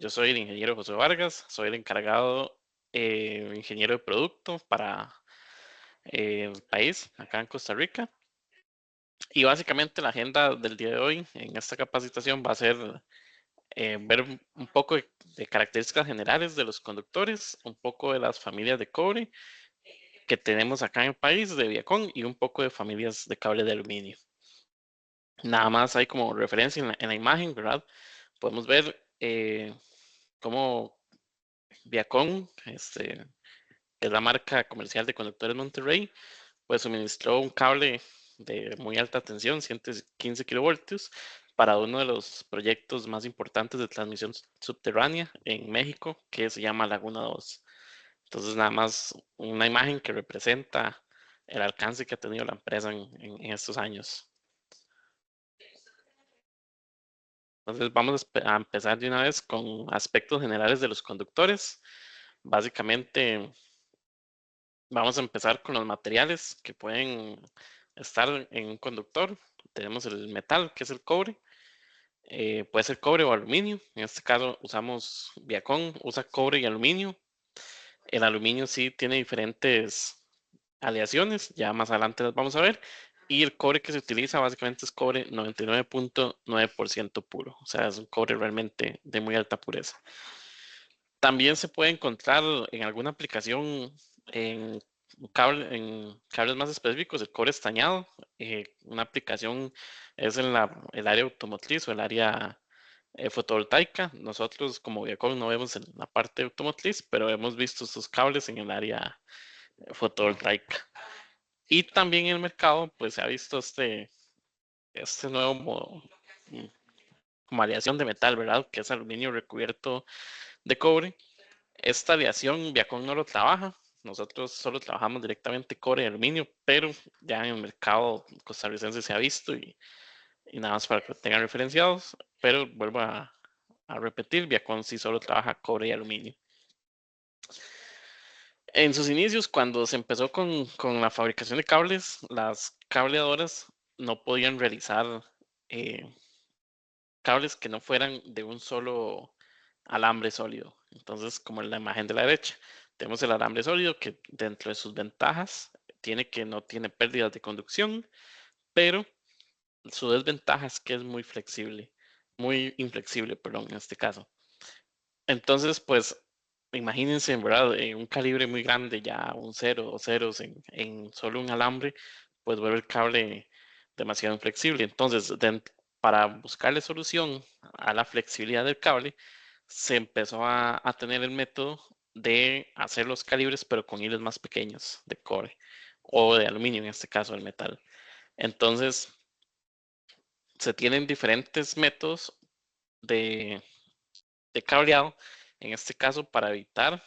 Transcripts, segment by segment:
Yo soy el ingeniero José Vargas, soy el encargado ingeniero de producto para el país, acá en Costa Rica. Y básicamente la agenda del día de hoy en esta capacitación va a ser ver un poco de características generales de los conductores, un poco de las familias de cobre que tenemos acá en el país, de Viacón, y un poco de familias de cable de aluminio. Nada más hay como referencia en la imagen, ¿verdad? Podemos ver cómo Viacón, que es la marca comercial de conductores Monterrey, pues suministró un cable de muy alta tensión, 115 kilovoltios, para uno de los proyectos más importantes de transmisión subterránea en México, que se llama Laguna 2. Entonces, nada más una imagen que representa el alcance que ha tenido la empresa en estos años. Entonces, vamos a empezar de una vez con aspectos generales de los conductores. Básicamente, vamos a empezar con los materiales que pueden estar en un conductor. Tenemos el metal, que es el cobre. Puede ser cobre o aluminio. En este caso usamos Viacón, usa cobre y aluminio. El aluminio sí tiene diferentes aleaciones, ya más adelante las vamos a ver. Y el cobre que se utiliza básicamente es cobre 99.9% puro. O sea, es un cobre realmente de muy alta pureza. También se puede encontrar en alguna aplicación en, en cables más específicos el cobre estañado. Una aplicación es en el área automotriz o el área fotovoltaica. Nosotros como Viacom no vemos en la parte automotriz, pero hemos visto estos cables en el área fotovoltaica. Y también en el mercado pues se ha visto este nuevo como aleación de metal, ¿verdad? Que es aluminio recubierto de cobre. Esta aleación Viacom no lo trabaja. Nosotros solo trabajamos directamente cobre y aluminio, pero ya en el mercado costarricense se ha visto y nada más para que lo tengan referenciados. Pero vuelvo a repetir, Viacom sí solo trabaja cobre y aluminio. En sus inicios, cuando se empezó con la fabricación de cables, las cableadoras no podían realizar eh, cables que no fueran de un solo alambre sólido. Entonces, como en la imagen de la derecha, tenemos el alambre sólido que dentro de sus ventajas tiene que no tiene pérdidas de conducción, pero su desventaja es que es muy flexible, muy inflexible, perdón, en este caso. Entonces, pues, imagínense, en verdad, un calibre muy grande, ya un cero o ceros en solo un alambre, pues vuelve el cable demasiado inflexible. Entonces, para buscarle solución a la flexibilidad del cable, se empezó a tener el método de hacer los calibres, pero con hilos más pequeños de cobre o de aluminio, en este caso, el metal. Entonces, se tienen diferentes métodos de, de cableado, en este caso, para evitar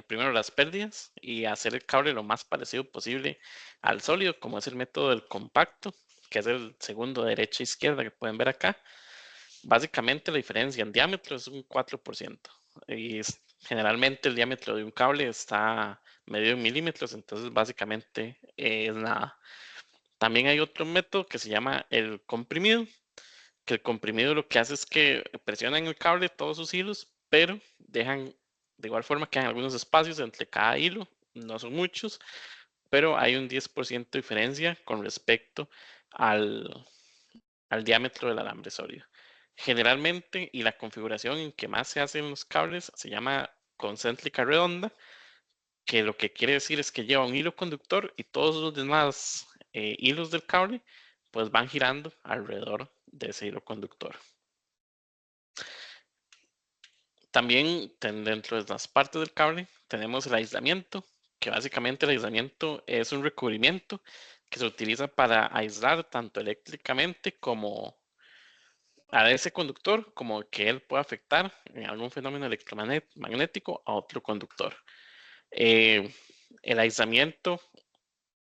primero las pérdidas y hacer el cable lo más parecido posible al sólido, como es el método del compacto, que es el segundo derecha e izquierda que pueden ver acá. Básicamente la diferencia en diámetro es un 4% y generalmente el diámetro de un cable está medido en milímetros, entonces básicamente es nada. También hay otro método que se llama el comprimido, que el comprimido lo que hace es que presionan el cable todos sus hilos, pero dejan de igual forma que hay algunos espacios entre cada hilo, no son muchos, pero hay un 10% de diferencia con respecto al, al diámetro del alambre sólido. Generalmente, y la configuración en que más se hacen los cables se llama concéntrica redonda, que lo que quiere decir es que lleva un hilo conductor y todos los demás hilos del cable pues van girando alrededor de ese hilo conductor. También dentro de las partes del cable tenemos el aislamiento, que básicamente el aislamiento es un recubrimiento que se utiliza para aislar tanto eléctricamente como a ese conductor, como que él pueda afectar en algún fenómeno electromagnético a otro conductor. Eh, el aislamiento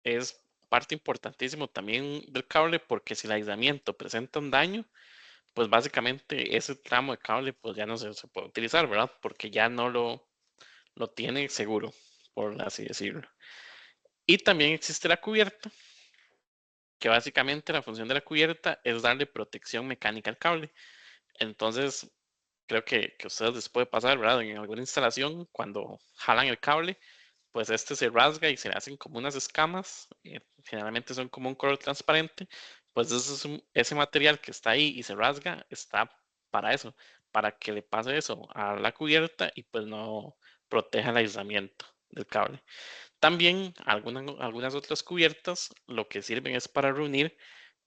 es parte importantísimo también del cable porque si el aislamiento presenta un daño, pues básicamente ese tramo de cable pues ya no se puede utilizar, ¿verdad? Porque ya no lo tiene seguro, por así decirlo. Y también existe la cubierta, que básicamente la función de la cubierta es darle protección mecánica al cable. Entonces, creo que a ustedes les puede pasar, ¿verdad? En alguna instalación, cuando jalan el cable, pues este se rasga y se le hacen como unas escamas, generalmente son como un color transparente, pues ese material que está ahí y se rasga está para eso, para que le pase eso a la cubierta y pues no proteja el aislamiento del cable. También algunas otras cubiertas lo que sirven es para reunir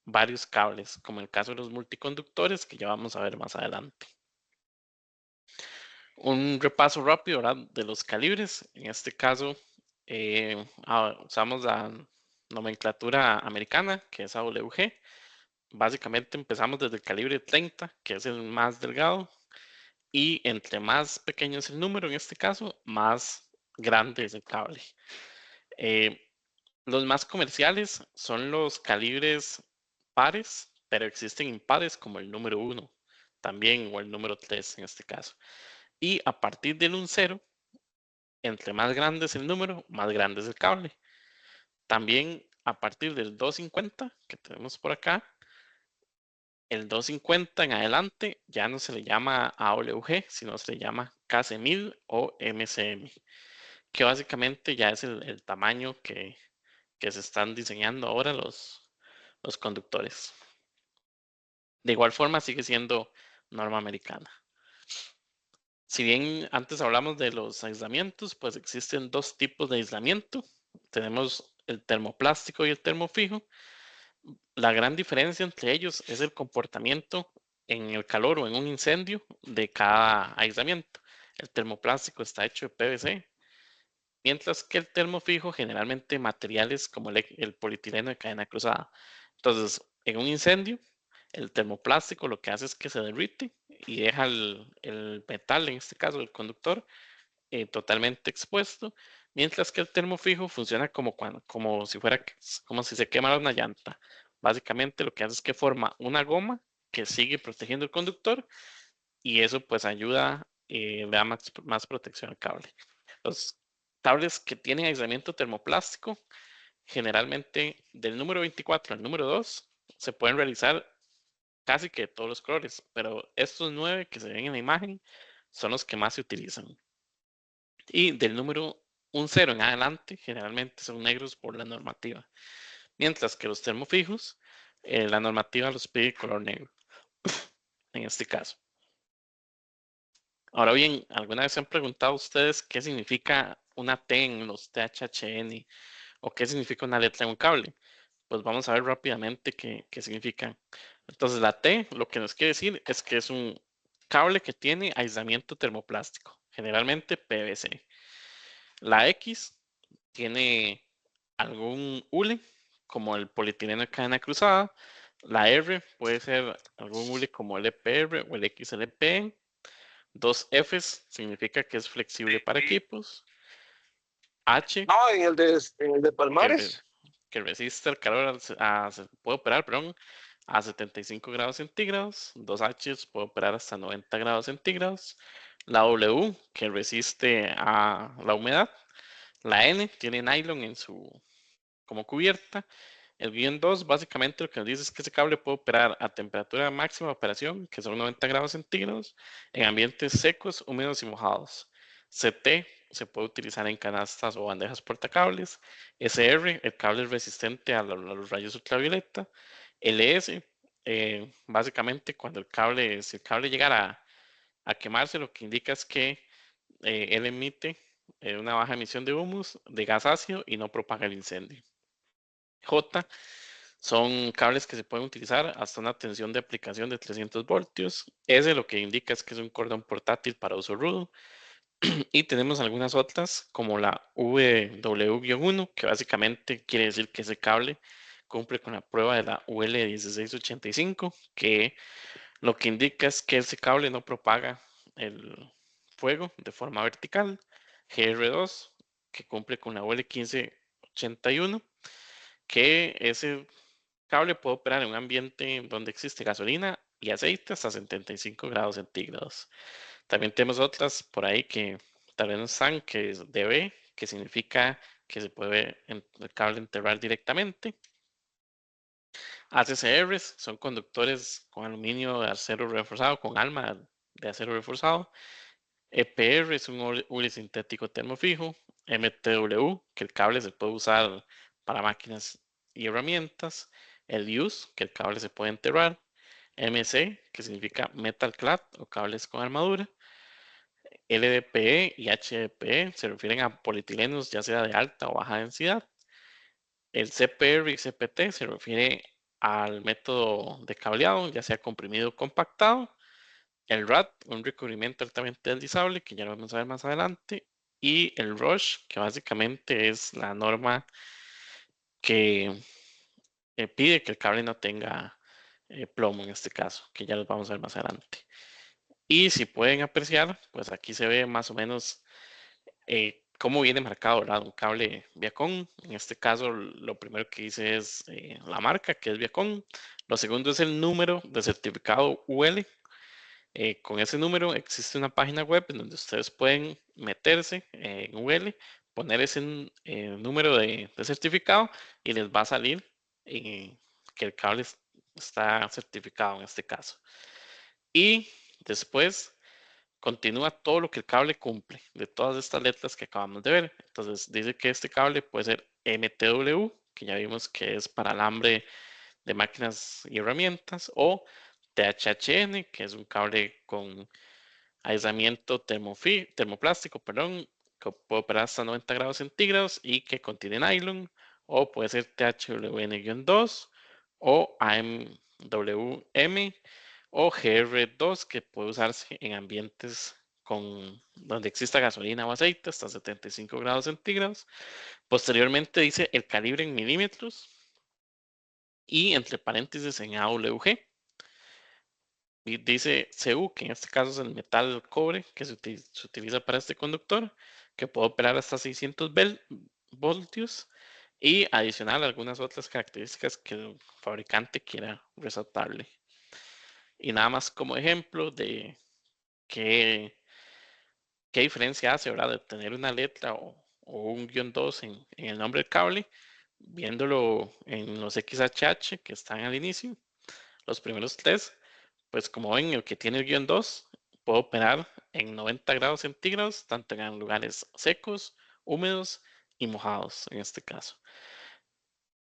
varios cables, como el caso de los multiconductores que ya vamos a ver más adelante. Un repaso rápido, ¿verdad? De los calibres. En este caso, usamos la nomenclatura americana, que es AWG. Básicamente empezamos desde el calibre 30, que es el más delgado, y entre más pequeño es el número, en este caso, más grande es el cable. Eh, los más comerciales son los calibres pares, pero existen impares como el número 1 también, o el número 3 en este caso. Y a partir del 1 0, entre más grande es el número, más grande es el cable. También a partir del 250 que tenemos por acá, el 250 en adelante ya no se le llama AWG, sino se le llama KC1000 o MCM, que básicamente ya es el tamaño que se están diseñando ahora los conductores. De igual forma sigue siendo norma americana. Si bien antes hablamos de los aislamientos, pues existen dos tipos de aislamiento. Tenemos el termoplástico y el termofijo. La gran diferencia entre ellos es el comportamiento en el calor o en un incendio de cada aislamiento. El termoplástico está hecho de PVC, mientras que el termofijo generalmente materiales como el polietileno de cadena cruzada. Entonces, en un incendio, el termoplástico lo que hace es que se derrite y deja el metal, en este caso el conductor, totalmente expuesto, mientras que el termofijo funciona como si fuera, como si se quemara una llanta. Básicamente lo que hace es que forma una goma que sigue protegiendo el conductor y eso pues ayuda, le da más protección al cable. Los cables que tienen aislamiento termoplástico, generalmente del número 24 al número 2, se pueden realizar casi que todos los colores, pero estos 9 que se ven en la imagen son los que más se utilizan. Y del número un 0 en adelante, generalmente son negros por la normativa, mientras que los termofijos, la normativa los pide color negro, en este caso. Ahora bien, ¿alguna vez se han preguntado ustedes qué significa una T en los THN o qué significa una letra en un cable? Pues vamos a ver rápidamente qué significa. Entonces, la T lo que nos quiere decir es que es un cable que tiene aislamiento termoplástico, generalmente PVC. La X tiene algún hule, como el polietileno de cadena cruzada. La R puede ser algún hule como el EPR o el XLP. Dos Fs significa que es flexible para equipos. H, No, en el de que, re- Palmares. que resiste el calor, puede operar, perdón, a 75 grados centígrados. Dos Hs puede operar hasta 90 grados centígrados. La W, que resiste a la humedad. La N tiene nylon como cubierta. El guión 2 básicamente lo que nos dice es que ese cable puede operar a temperatura máxima de operación, que son 90 grados centígrados, en ambientes secos, húmedos y mojados. CT se puede utilizar en canastas o bandejas portacables. SR, el cable es resistente a los rayos ultravioleta. LS, básicamente cuando si el cable llegara a quemarse, lo que indica es que él emite una baja emisión de humus, de gas ácido y no propaga el incendio. J son cables que se pueden utilizar hasta una tensión de aplicación de 300 voltios. S lo que indica es que es un cordón portátil para uso rudo. Y tenemos algunas otras como la VW-1, que básicamente quiere decir que ese cable cumple con la prueba de la UL1685, que lo que indica es que ese cable no propaga el fuego de forma vertical. GR2, que cumple con la UL1581, que ese cable puede operar en un ambiente donde existe gasolina y aceite hasta 75 grados centígrados. También tenemos otras por ahí que tal vez no están, que es DB, que significa que se puede el cable enterrar directamente. ACCRs son conductores con aluminio de acero reforzado con alma de acero reforzado. EPR es un hule sintético termofijo. MTW, que el cable se puede usar para máquinas y herramientas. El use, que el cable se puede enterrar. MC, que significa metal clad o cables con armadura. LDPE y HDPE se refieren a polietilenos ya sea de alta o baja densidad. El CPR y CPT se refiere al método de cableado, ya sea comprimido o compactado. El RAD, un recubrimiento altamente deslizable, que ya lo vamos a ver más adelante. Y el RUSH, que básicamente es la norma que pide que el cable no tenga plomo en este caso, que ya lo vamos a ver más adelante. Y si pueden apreciar, pues aquí se ve más o menos cómo viene marcado, ¿verdad? Un cable Viacom. En este caso, lo primero que dice es la marca, que es Viacom. Lo segundo es el número de certificado UL. Con ese número existe una página web en donde ustedes pueden meterse en UL, poner ese número de certificado y les va a salir que el cable está certificado en este caso. Y después continúa todo lo que el cable cumple de todas estas letras que acabamos de ver. Entonces dice que este cable puede ser MTW, que ya vimos que es para alambre de máquinas y herramientas, o THHN, que es un cable con aislamiento termoplástico, perdón, que puede operar hasta 90 grados centígrados y que contiene nylon, o puede ser THWN-2 o AMWM o GR2, que puede usarse en ambientes donde exista gasolina o aceite hasta 75 grados centígrados. Posteriormente dice el calibre en milímetros y entre paréntesis en AWG. Y dice CU, que en este caso es el metal cobre que se utiliza para este conductor, que puede operar hasta 600 voltios y adicional algunas otras características que el fabricante quiera resaltarle. Y nada más como ejemplo de qué, qué diferencia hace, ¿verdad? De tener una letra o un guión 2 en el nombre del cable, viéndolo en los XHH que están al inicio, los primeros tres. Pues como ven, el que tiene el guión 2 puede operar en 90 grados centígrados, tanto en lugares secos, húmedos y mojados en este caso.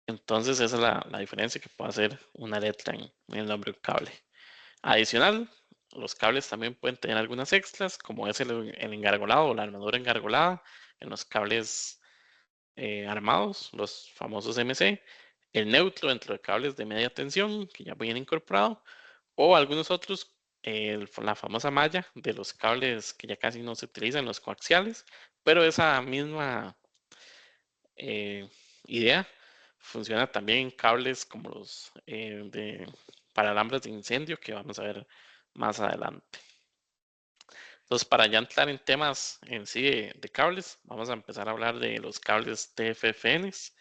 Entonces esa es la diferencia que puede hacer una letra en el nombre del cable. Adicional, los cables también pueden tener algunas extras, como es el engargolado o la armadura engargolada en los cables armados, los famosos MC, el neutro dentro de cables de media tensión, que ya viene incorporado, o algunos otros, la famosa malla de los cables que ya casi no se utilizan, los coaxiales, pero esa misma eh, idea funciona también en cables como los para alambres de incendio que vamos a ver más adelante. Entonces, para ya entrar en temas en sí de cables, vamos a empezar a hablar de los cables TFFNs,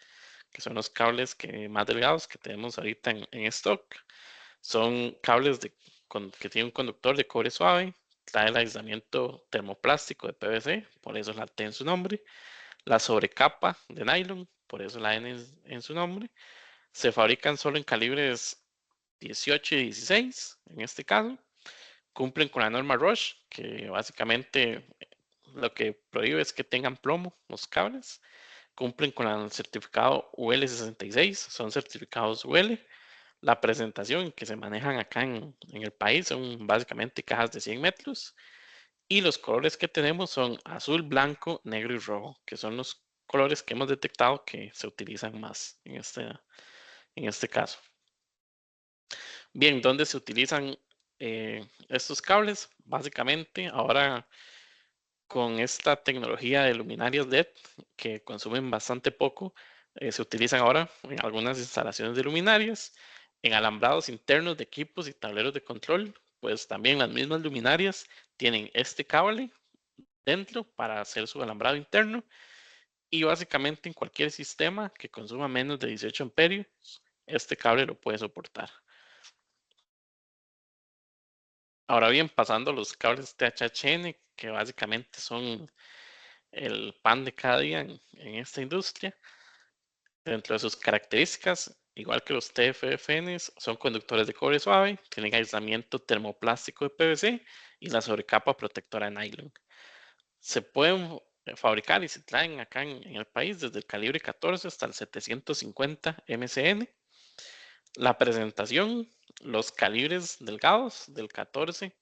que son los cables más delgados que tenemos ahorita en stock. Son cables que tienen un conductor de cobre suave, trae el aislamiento termoplástico de PVC, por eso la T en su nombre, la sobrecapa de nylon, por eso la N en su nombre. Se fabrican solo en calibres 18 y 16, en este caso. Cumplen con la norma Rush, que básicamente lo que prohíbe es que tengan plomo los cables. Cumplen con el certificado UL66, son certificados UL. La presentación que se manejan acá en el país son básicamente cajas de 100 metros y los colores que tenemos son azul, blanco, negro y rojo, que son los colores que hemos detectado que se utilizan más en este caso. Bien, ¿dónde se utilizan estos cables? Básicamente ahora con esta tecnología de luminarias LED que consumen bastante poco, se utilizan ahora en algunas instalaciones de luminarias, en alambrados internos de equipos y tableros de control, pues también las mismas luminarias tienen este cable dentro para hacer su alambrado interno y básicamente en cualquier sistema que consuma menos de 18 amperios, este cable lo puede soportar. Ahora bien, pasando a los cables THN, que básicamente son el pan de cada día en esta industria. Dentro de sus características, igual que los TFFNs, son conductores de cobre suave, tienen aislamiento termoplástico de PVC y la sobrecapa protectora de nylon. Se pueden fabricar y se traen acá en el país desde el calibre 14 hasta el 750 MCN. La presentación, los calibres delgados del 14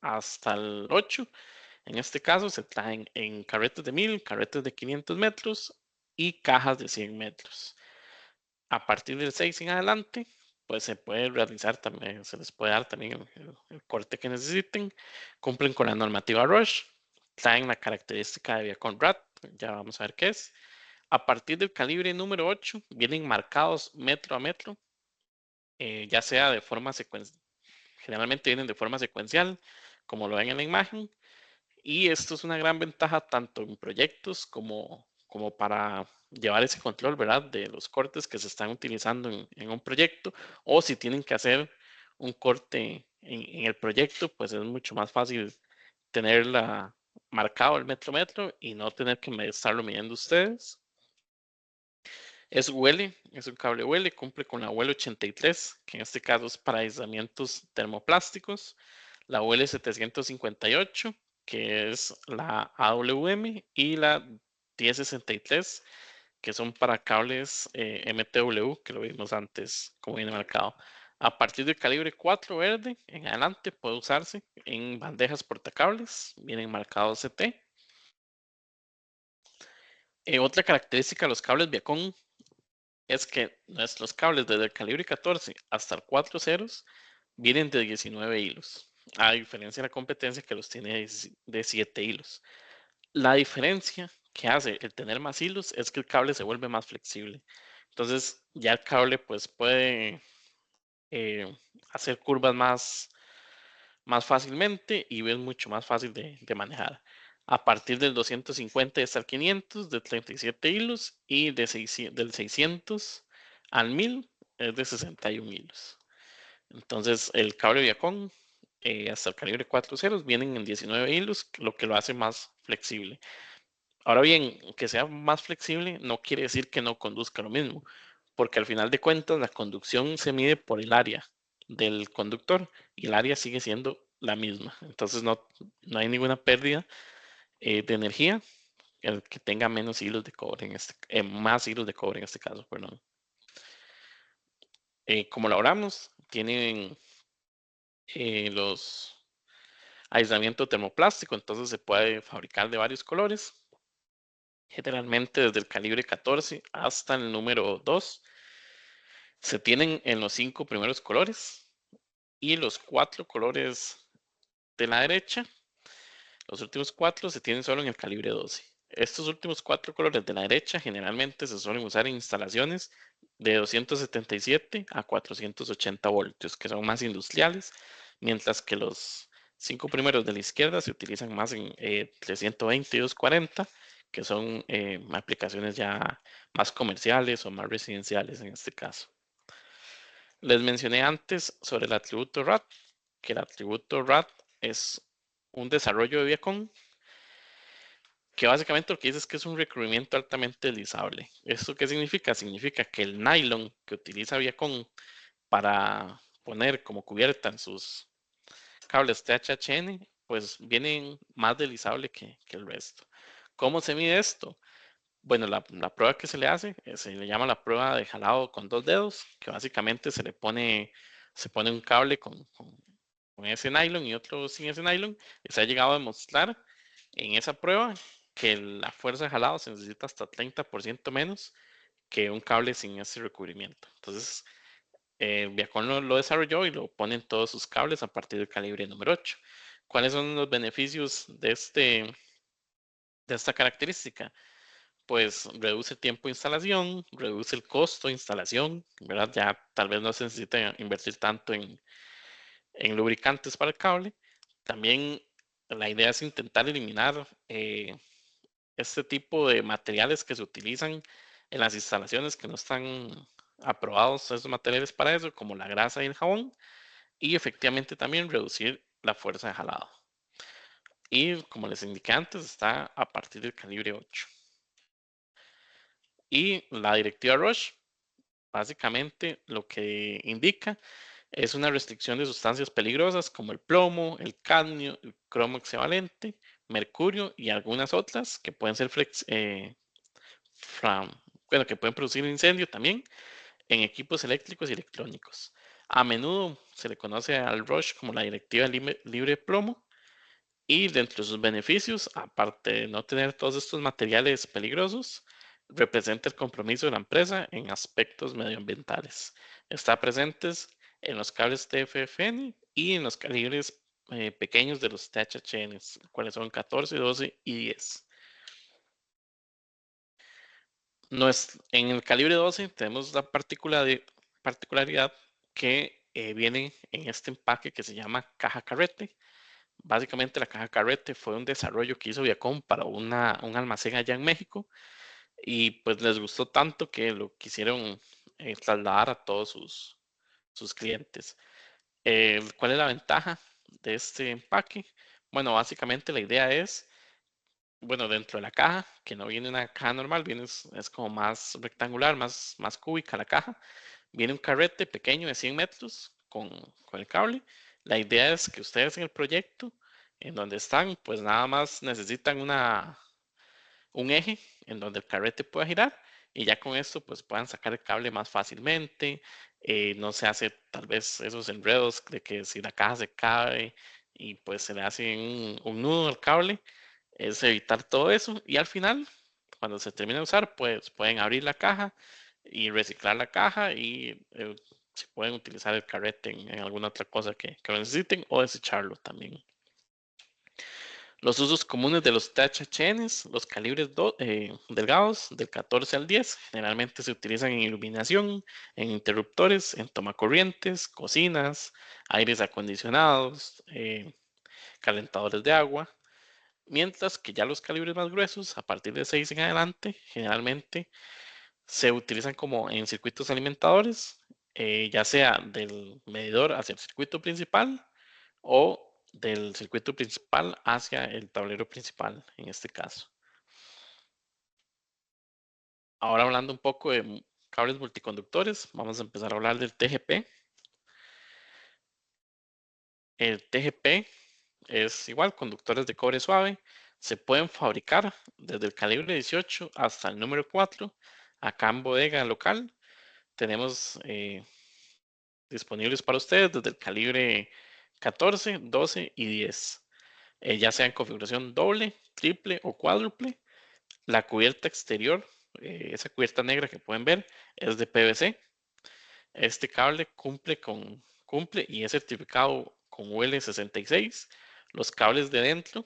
hasta el 8, en este caso se traen en carretes de 1000, carretes de 500 metros y cajas de 100 metros. A partir del 6 en adelante, pues se puede realizar también, se les puede dar también el corte que necesiten. Cumplen con la normativa Rush, traen la característica de Viacon RAT, ya vamos a ver qué es. A partir del calibre número 8, vienen marcados metro a metro, ya sea de forma secuencial, generalmente vienen de forma secuencial, como lo ven en la imagen, y esto es una gran ventaja tanto en proyectos como para llevar ese control, ¿verdad? De los cortes que se están utilizando en un proyecto, o si tienen que hacer un corte en el proyecto, pues es mucho más fácil tenerla marcado el metro y no tener que estarlo midiendo ustedes. Es UL, es un cable UL, cumple con la UL 83, que en este caso es para aislamientos termoplásticos, la UL 758, que es la AWM, y la 1063, que son para cables MTW, que lo vimos antes, como viene marcado. A partir del calibre 4 verde en adelante puede usarse en bandejas portacables, vienen marcados CT. Otra característica de los cables Viacom es que nuestros cables desde el calibre 14 hasta el 4 ceros vienen de 19 hilos, a diferencia de la competencia que los tiene de 7 hilos. La diferencia que hace el tener más hilos es que el cable se vuelve más flexible. Entonces ya el cable pues puede eh, hacer curvas más fácilmente y es mucho más fácil de manejar. A partir del 250 hasta el 500 de 37 hilos y del 600 al 1000 es de 61 hilos. Entonces el cable Viacom hasta el calibre 4 ceros vienen en 19 hilos, lo que lo hace más flexible. Ahora bien, que sea más flexible no quiere decir que no conduzca lo mismo, porque al final de cuentas la conducción se mide por el área del conductor y el área sigue siendo la misma. Entonces no hay ninguna pérdida de energía el que tenga menos hilos de cobre más hilos de cobre en este caso, perdón. Como lo hablamos, tienen los aislamiento termoplástico, entonces se puede fabricar de varios colores, generalmente desde el calibre 14 hasta el número 2. Se tienen en los 5 primeros colores y los 4 colores de la derecha, los últimos 4 se tienen solo en el calibre 12. Estos últimos 4 colores de la derecha generalmente se suelen usar en instalaciones de 277 a 480 voltios, que son más industriales, mientras que los 5 primeros de la izquierda se utilizan más en 320 y 240, que son aplicaciones ya más comerciales o más residenciales en este caso. Les mencioné antes sobre el atributo RAT, que el atributo RAT es un desarrollo de Viacom que básicamente lo que dice es que es un recubrimiento altamente deslizable. ¿Esto qué significa? Significa que el nylon que utiliza Viacom para poner como cubierta en sus cables THN, pues viene más deslizable que el resto. ¿Cómo se mide esto? Bueno, la prueba que se le hace se le llama la prueba de jalado con 2 dedos, que básicamente se pone un cable con ese nylon y otro sin ese nylon, y se ha llegado a demostrar en esa prueba que la fuerza de jalado se necesita hasta 30% menos que un cable sin ese recubrimiento. Entonces, Viacom lo desarrolló y lo pone en todos sus cables a partir del calibre número 8. ¿Cuáles son los beneficios de esta característica? Pues reduce el tiempo de instalación, reduce el costo de instalación, ¿verdad? Ya tal vez no se necesita invertir tanto en lubricantes para el cable. También la idea es intentar eliminar este tipo de materiales que se utilizan en las instalaciones que no están aprobados esos materiales para eso, como la grasa y el jabón, y efectivamente también reducir la fuerza de jalado. Y como les indiqué antes, está a partir del calibre 8. Y la directiva Rush, básicamente lo que indica Es una restricción de sustancias peligrosas como el plomo, el cadmio, el cromo hexavalente, mercurio y algunas otras que pueden ser bueno, que pueden producir incendio también en equipos eléctricos y electrónicos. A menudo se le conoce al ROSH como la Directiva Libre de Plomo y dentro de sus beneficios, aparte de no tener todos estos materiales peligrosos, representa el compromiso de la empresa en aspectos medioambientales. Está presente en los cables TFFN y en los calibres pequeños de los THN, cuales son 14, 12 y 10. En el calibre 12 tenemos la particularidad que viene en este empaque que se llama caja carrete. Básicamente la caja carrete fue un desarrollo que hizo Viacom para un almacén allá en México y pues les gustó tanto que lo quisieron trasladar a todos sus clientes. ¿Cuál es la ventaja de este empaque? Bueno, básicamente la idea es, bueno, dentro de la caja, que no viene una caja normal, es como más rectangular, más cúbica la caja. Viene un carrete pequeño de 100 metros con el cable. La idea es que ustedes en el proyecto, en donde están, pues nada más necesitan un eje en donde el carrete pueda girar y ya con esto pues puedan sacar el cable más fácilmente. No se hace tal vez esos enredos de que si la caja se cae y pues se le hace un nudo al cable, es evitar todo eso y al final, cuando se termine de usar, pues pueden abrir la caja y reciclar la caja y se pueden utilizar el carrete en alguna otra cosa que lo necesiten o desecharlo también. Los usos comunes de los THCNs, los calibres delgados del 14 al 10, generalmente se utilizan en iluminación, en interruptores, en tomacorrientes, cocinas, aires acondicionados, calentadores de agua, mientras que ya los calibres más gruesos, a partir de 6 en adelante, generalmente se utilizan como en circuitos alimentadores, ya sea del medidor hacia el circuito principal o del circuito principal hacia el tablero principal, en este caso. Ahora hablando un poco de cables multiconductores, vamos a empezar a hablar del TGP. El TGP es igual, conductores de cobre suave. Se pueden fabricar desde el calibre 18 hasta el número 4. Acá en bodega local tenemos disponibles para ustedes desde el calibre 14, 12 y 10. Ya sea en configuración doble, triple o cuádruple. La cubierta exterior, esa cubierta negra que pueden ver, es de PVC. Este cable cumple y es certificado con UL66. Los cables de dentro,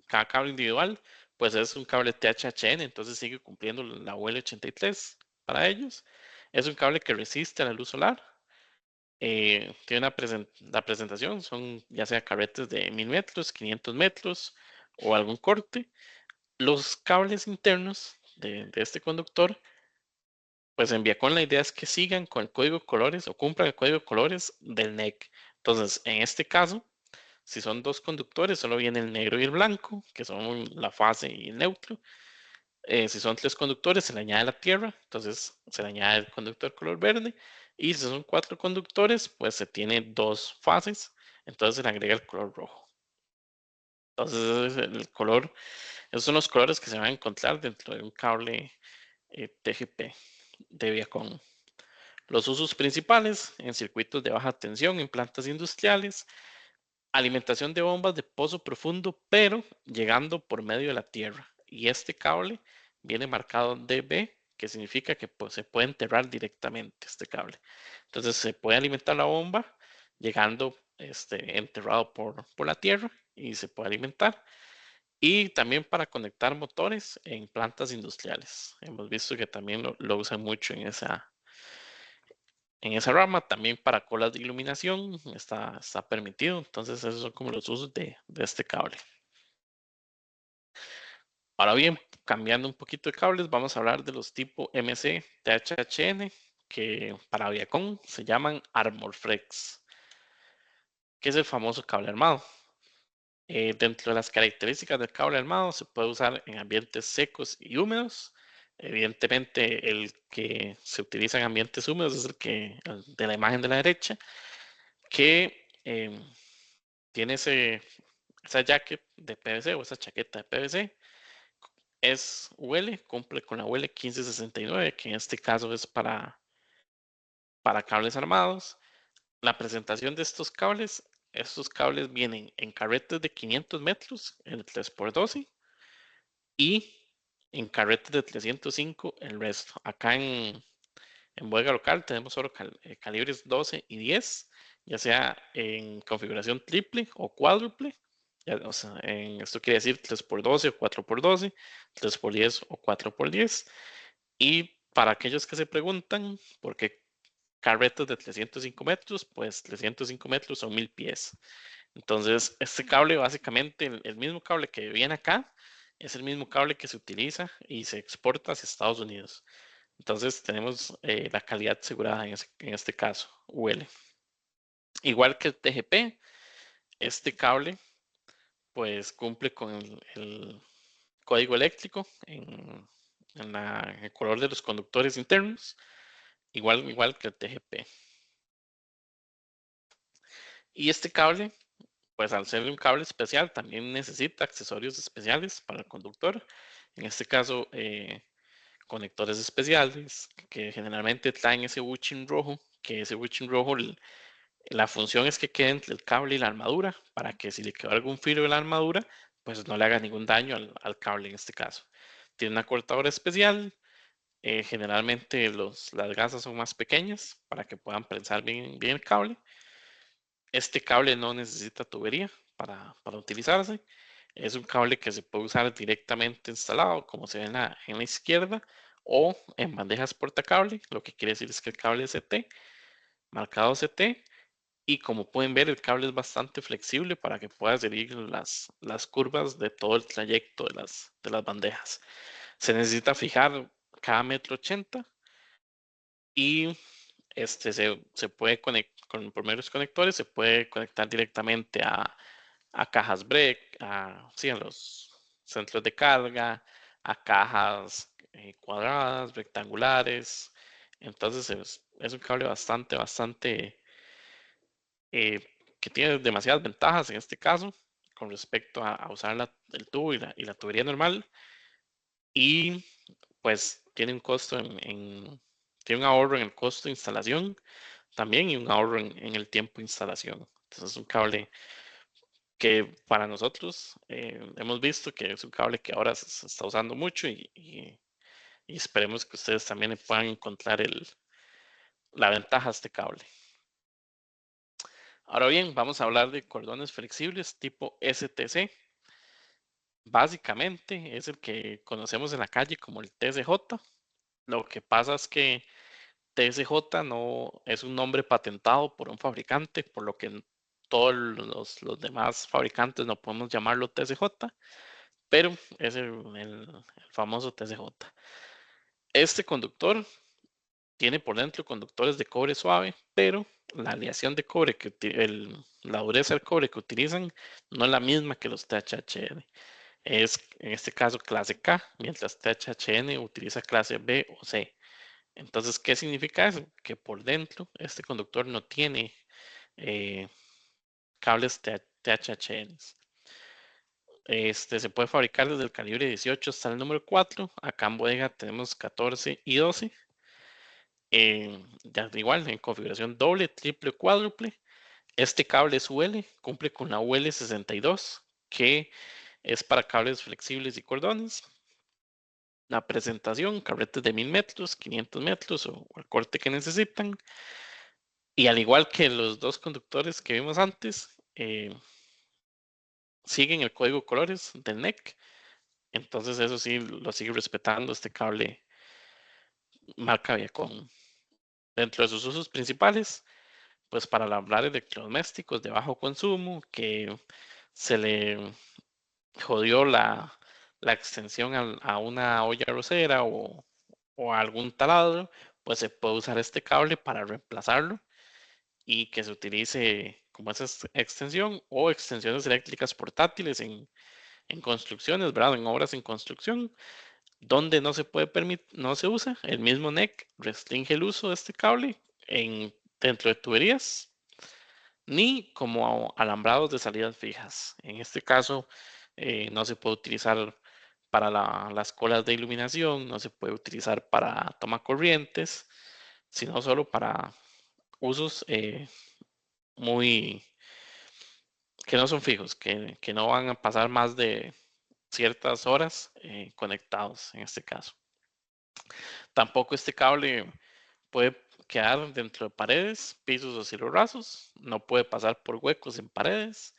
cada cable individual, pues es un cable THN, entonces sigue cumpliendo la UL83 para ellos. Es un cable que resiste a la luz solar. Tiene la presentación, son ya sea carretes de 1000 metros, 500 metros o algún corte. Los cables internos de este conductor, pues en Viacom la idea es que sigan con el código de colores o cumplan el código de colores del NEC. Entonces, en este caso, si son dos conductores, solo viene el negro y el blanco, que son la fase y el neutro. Si son tres conductores, se le añade la tierra, entonces se le añade el conductor color verde. Y si son cuatro conductores, pues se tiene dos fases, entonces se le agrega el color rojo. Entonces, esos son los colores que se van a encontrar dentro de un cable TGP de Viacom. Los usos principales en circuitos de baja tensión en plantas industriales, alimentación de bombas de pozo profundo, pero llegando por medio de la tierra. Y este cable viene marcado DB, que significa que pues, se puede enterrar directamente este cable. Entonces se puede alimentar la bomba llegando enterrado por la tierra y se puede alimentar. Y también para conectar motores en plantas industriales. Hemos visto que también lo usan mucho en esa rama. También para colas de iluminación está permitido. Entonces esos son como los usos de este cable. Ahora bien, cambiando un poquito de cables, vamos a hablar de los tipo MC THN, que para Viacom se llaman Armorflex, que es el famoso cable armado. Dentro de las características del cable armado se puede usar en ambientes secos y húmedos. Evidentemente, el que se utiliza en ambientes húmedos es el de la imagen de la derecha, que tiene esa jacket de PVC o esa chaqueta de PVC. Es UL, cumple con la UL 1569, que en este caso es para cables armados. La presentación de estos cables vienen en carretes de 500 metros, el 3x12, y en carretes de 305 el resto. Acá en bodega local tenemos solo calibres 12 y 10, ya sea en configuración triple o cuádruple. O sea, esto quiere decir 3x12 o 4x12, 3x10 o 4x10. Y para aquellos que se preguntan por qué carretas de 305 metros, pues 305 metros son 1000 pies. Entonces, este cable, básicamente, el mismo cable que viene acá, es el mismo cable que se utiliza y se exporta hacia Estados Unidos. Entonces, tenemos la calidad asegurada en este caso, UL. Igual que el TGP, este cable, pues cumple con el código eléctrico en el color de los conductores internos, igual que el TGP. Y este cable, pues al ser un cable especial, también necesita accesorios especiales para el conductor. En este caso, conectores especiales que generalmente traen ese bushing rojo, que ese bushing rojo, la función es que quede entre el cable y la armadura, para que si le quedó algún filo de la armadura, pues no le haga ningún daño al cable en este caso. Tiene una cortadora especial. Generalmente las gasas son más pequeñas para que puedan prensar bien el cable. Este cable no necesita tubería para utilizarse. Es un cable que se puede usar directamente instalado, como se ve en la izquierda, o en bandejas portacable, lo que quiere decir es que el cable es CT, marcado CT, y como pueden ver, el cable es bastante flexible para que pueda seguir las curvas de todo el trayecto de las bandejas. Se necesita fijar cada 1,80 m y se puede conectar con por medios conectores, se puede conectar directamente a cajas break, sí, a los centros de carga, a cajas cuadradas, rectangulares. Entonces es un cable bastante eh, que tiene demasiadas ventajas en este caso con respecto a usar el tubo y la tubería normal. Y pues tiene un costo tiene un ahorro en el costo de instalación también y un ahorro en el tiempo de instalación. Entonces es un cable que para nosotros hemos visto que es un cable que ahora se está usando mucho y esperemos que ustedes también puedan encontrar la ventaja de este cable. Ahora bien, vamos a hablar de cordones flexibles tipo STC. Básicamente es el que conocemos en la calle como el TCJ. Lo que pasa es que TSJ no es un nombre patentado por un fabricante, por lo que todos los demás fabricantes no podemos llamarlo TSJ, pero es el famoso TSJ. Este conductor tiene por dentro conductores de cobre suave, pero la aleación de cobre, la dureza del cobre que utilizan no es la misma que los THHN. Es en este caso clase K, mientras THHN utiliza clase B o C. Entonces, ¿qué significa eso? Que por dentro este conductor no tiene eh, cables THHN. Se puede fabricar desde el calibre 18 hasta el número 4. Acá en bodega tenemos 14 y 12. Ya igual, en configuración doble, triple, cuádruple. Este cable es UL, cumple con la UL 62, que es para cables flexibles y cordones. La presentación, carretes de 1000 metros, 500 metros o el corte que necesitan. Y al igual que los dos conductores que vimos antes, siguen el código colores del NEC. Entonces eso sí lo sigue respetando este cable marca Viacom. Dentro de sus usos principales, pues para labrar electrodomésticos de bajo consumo, que se le jodió la extensión a una olla arrocera o a algún taladro, pues se puede usar este cable para reemplazarlo y que se utilice como esa extensión o extensiones eléctricas portátiles en construcciones, ¿verdad? En obras en construcción. Donde no se puede no se usa, el mismo NEC restringe el uso de este cable dentro de tuberías, ni como alambrados de salidas fijas. En este caso, no se puede utilizar para las colas de iluminación, no se puede utilizar para toma corrientes, sino solo para usos muy que no son fijos, que no van a pasar más de ciertas horas conectados en este caso. Tampoco este cable puede quedar dentro de paredes, pisos o cielos rasos, no puede pasar por huecos en paredes,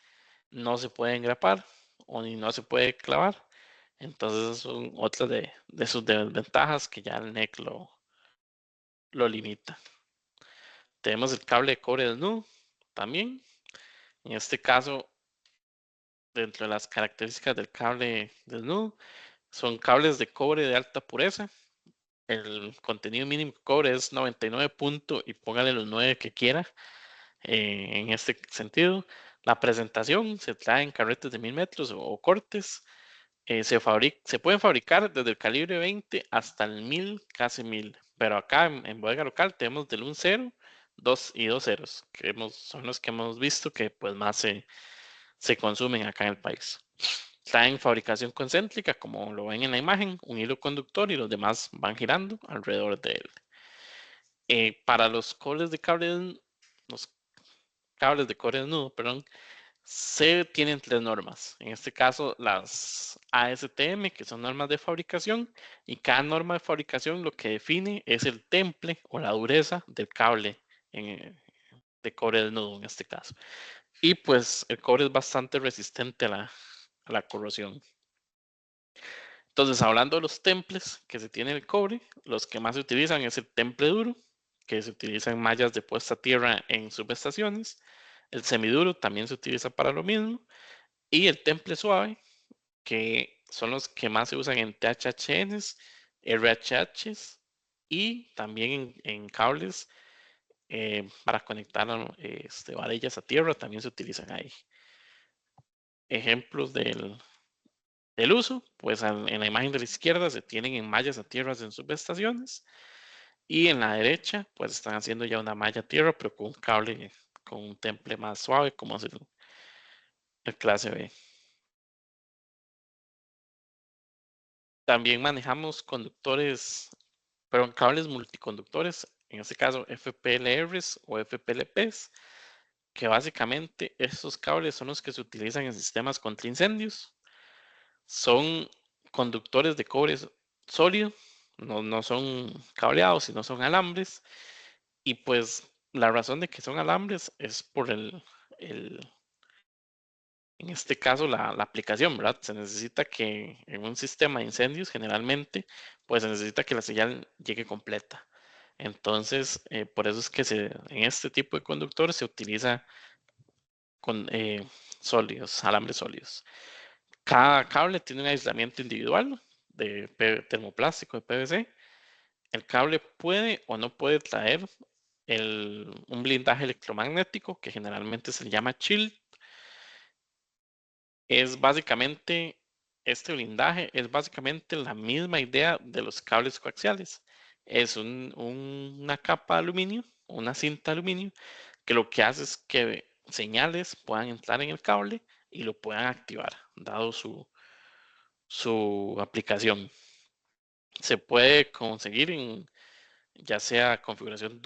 no se puede engrapar o ni no se puede clavar. Entonces son otras de sus desventajas que ya el NEC lo limita. Tenemos el cable de cobre desnudo también. En este caso, dentro de las características del cable desnudo, son cables de cobre de alta pureza. El contenido mínimo de cobre es 99 puntos y póngale los 9 que quiera. En este sentido, la presentación se trae en carretes de 1000 metros o cortes. Se pueden fabricar desde el calibre 20 hasta el 1000, casi 1000. Pero acá en bodega local tenemos del 1 0, 2 y 2 ceros, son los que hemos visto que pues más se consumen acá en el país. Traen fabricación concéntrica, como lo ven en la imagen, un hilo conductor y los demás van girando alrededor de él. Para los los cables de cobre desnudo, perdón, se tienen tres normas. En este caso, las ASTM, que son normas de fabricación, y cada norma de fabricación lo que define es el temple o la dureza del cable de cobre desnudo en este caso. Y pues el cobre es bastante resistente a la corrosión. Entonces, hablando de los temples que se tiene el cobre, los que más se utilizan es el temple duro, que se utiliza en mallas de puesta a tierra en subestaciones. El semiduro también se utiliza para lo mismo. Y el temple suave, que son los que más se usan en THHNs, RHHs y también en cables para conectar varillas a tierra, también se utilizan ahí. Ejemplos del uso, pues en la imagen de la izquierda se tienen en mallas a tierras en subestaciones y en la derecha pues están haciendo ya una malla a tierra pero con un cable con un temple más suave como es el clase B. También manejamos cables multiconductores, en este caso FPLRs o FPLPs, que básicamente estos cables son los que se utilizan en sistemas contra incendios. Son conductores de cobre sólido, no son cableados, sino son alambres. Y pues la razón de que son alambres es por en este caso, la aplicación, ¿verdad? Se necesita que en un sistema de incendios, generalmente, pues se necesita que la señal llegue completa. Entonces, por eso es que en este tipo de conductores se utiliza con sólidos, alambres sólidos. Cada cable tiene un aislamiento individual de termoplástico, de PVC. El cable puede o no puede traer un blindaje electromagnético que generalmente se le llama shield. Es básicamente, este blindaje es básicamente la misma idea de los cables coaxiales. Es una capa de aluminio, una cinta de aluminio, que lo que hace es que señales puedan entrar en el cable y lo puedan activar, dado su aplicación. Se puede conseguir ya sea configuración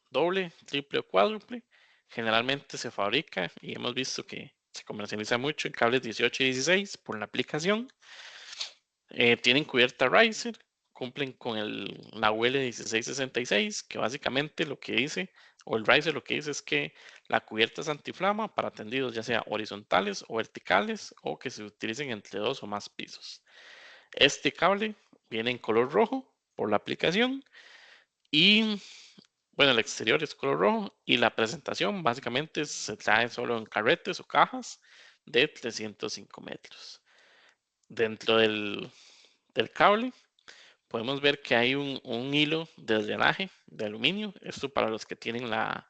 doble, triple o cuádruple. Generalmente se fabrica y hemos visto que se comercializa mucho en cables 18 y 16 por la aplicación. Tienen cubierta Riser, cumplen con la UL 1666, que básicamente lo que dice, o el Riser lo que dice es que la cubierta es antiflama para tendidos ya sea horizontales o verticales o que se utilicen entre dos o más pisos. Este cable viene en color rojo por la aplicación y bueno, el exterior es color rojo y la presentación básicamente se trae solo en carretes o cajas de 305 metros. Dentro del cable podemos ver que hay un hilo de drenaje de aluminio. Esto para los que tienen la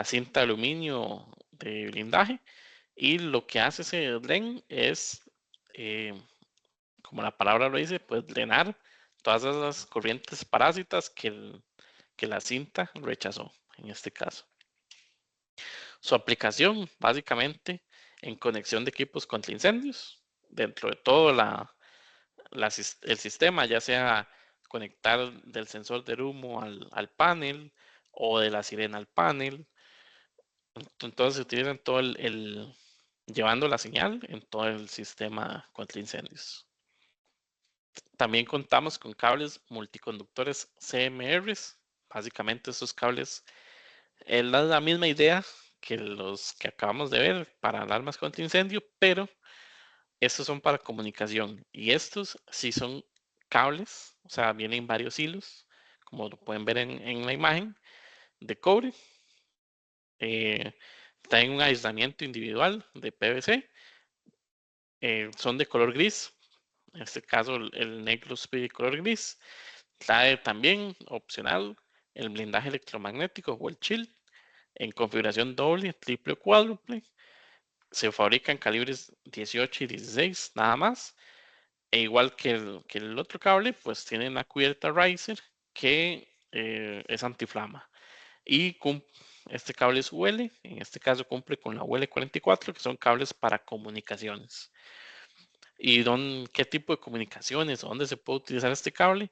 cinta de aluminio de blindaje. Y lo que hace ese dren es, como la palabra lo dice, pues drenar todas esas corrientes parásitas que la cinta rechazó en este caso. Su aplicación, básicamente, en conexión de equipos contra incendios, dentro de todo el sistema, ya sea conectar del sensor de humo al panel o de la sirena al panel. Entonces se utilizan todo llevando la señal en todo el sistema contra incendios. También contamos con cables multiconductores CMRs. Básicamente estos cables es la misma idea que los que acabamos de ver para alarmas contra incendio, pero estos son para comunicación y estos sí son cables, o sea, vienen varios hilos, como lo pueden ver en la imagen, de cobre. Traen un aislamiento individual de PVC. Son de color gris. En este caso, el negro Speedy color gris. Trae también, opcional, el blindaje electromagnético o el chill en configuración doble, triple o cuádruple. Se fabrica en calibres 18 y 16, nada más. E igual que el otro cable, pues tiene una cubierta riser que es antiflama. Y este cable es UL, en este caso cumple con la UL44, que son cables para comunicaciones. ¿Y qué tipo de comunicaciones? ¿Dónde se puede utilizar este cable?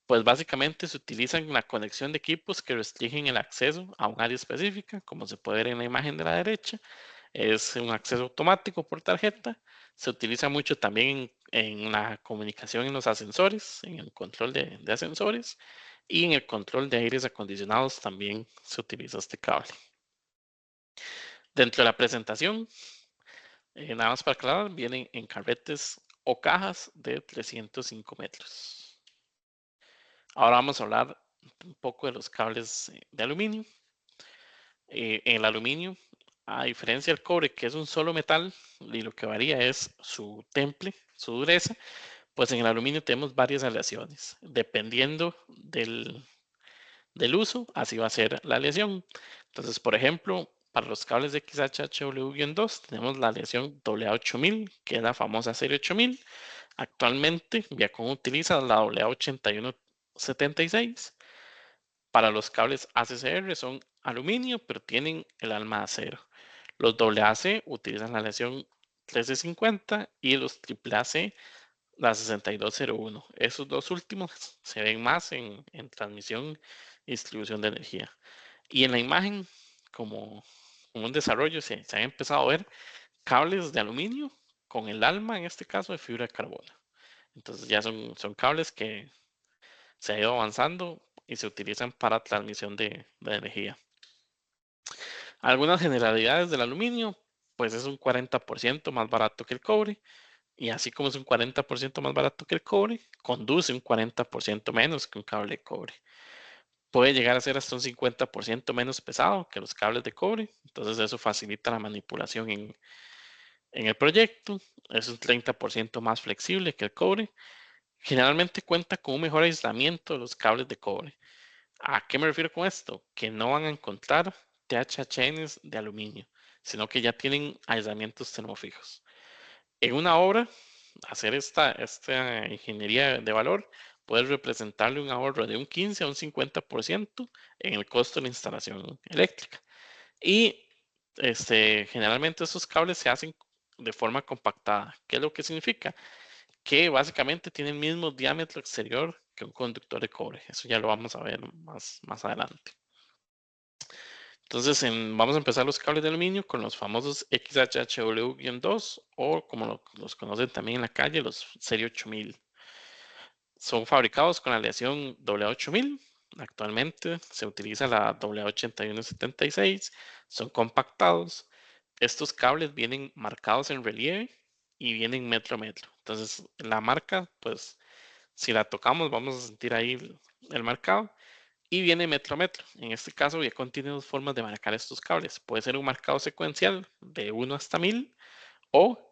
Pues básicamente se utiliza en la conexión de equipos que restringen el acceso a un área específica, como se puede ver en la imagen de la derecha. Es un acceso automático por tarjeta. Se utiliza mucho también en la comunicación en los ascensores, en el control de ascensores y en el control de aires acondicionados también se utiliza este cable. Dentro de la presentación, nada más para aclarar, vienen en carretes o cajas de 305 metros. Ahora vamos a hablar un poco de los cables de aluminio. En el aluminio, a diferencia del cobre, que es un solo metal, y lo que varía es su temple, su dureza, pues en el aluminio tenemos varias aleaciones. Dependiendo del uso, así va a ser la aleación. Entonces, por ejemplo, para los cables de XHHW-2 tenemos la aleación WA8000, que es la famosa serie 8000. Actualmente, Viacom utiliza la WA8176. Para los cables ACCR son aluminio, pero tienen el alma de acero. Los AC utilizan la aleación 1350 y los AAC la 6201. Esos dos últimos se ven más en transmisión y distribución de energía. Y en la imagen, como un desarrollo, se ha empezado a ver cables de aluminio con el alma, en este caso, de fibra de carbono. Entonces ya son cables que se ha ido avanzando y se utilizan para transmisión de energía. Algunas generalidades del aluminio, pues es un 40% más barato que el cobre. Y así como es un 40% más barato que el cobre, conduce un 40% menos que un cable de cobre. Puede llegar a ser hasta un 50% menos pesado que los cables de cobre. Entonces eso facilita la manipulación en el proyecto. Es un 30% más flexible que el cobre. Generalmente cuenta con un mejor aislamiento de los cables de cobre. ¿A qué me refiero con esto? Que no van a encontrar THHNs de aluminio, sino que ya tienen aislamientos termofijos. En una obra, hacer esta ingeniería de valor puede representarle un ahorro de un 15 a un 50% en el costo de la instalación eléctrica. Y generalmente estos cables se hacen de forma compactada. ¿Qué es lo que significa? Que básicamente tiene el mismo diámetro exterior que un conductor de cobre. Eso ya lo vamos a ver más adelante. Entonces, vamos a empezar los cables de aluminio con los famosos XHHW-2 o como los conocen también en la calle, los Serie 8000. Son fabricados con la aleación W8000. Actualmente se utiliza la W8176. Son compactados. Estos cables vienen marcados en relieve y vienen metro a metro. Entonces, la marca, pues, si la tocamos, vamos a sentir ahí el marcado y viene metro a metro. En este caso, ya contiene dos formas de marcar estos cables. Puede ser un marcado secuencial de 1 hasta 1000 o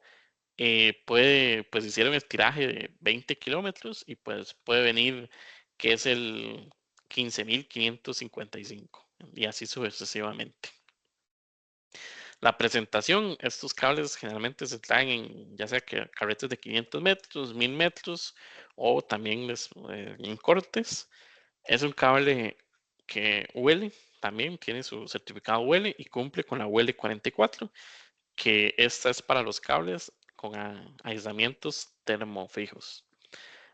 pues hicieron el tiraje de 20 kilómetros y pues puede venir que es el 15.555 y así sucesivamente. La presentación, estos cables generalmente se traen en ya sea que carretes de 500 metros, 1000 metros o también en cortes. Es un cable que huele, también tiene su certificado huele y cumple con la UL 44, que esta es para los cables con aislamientos termofijos.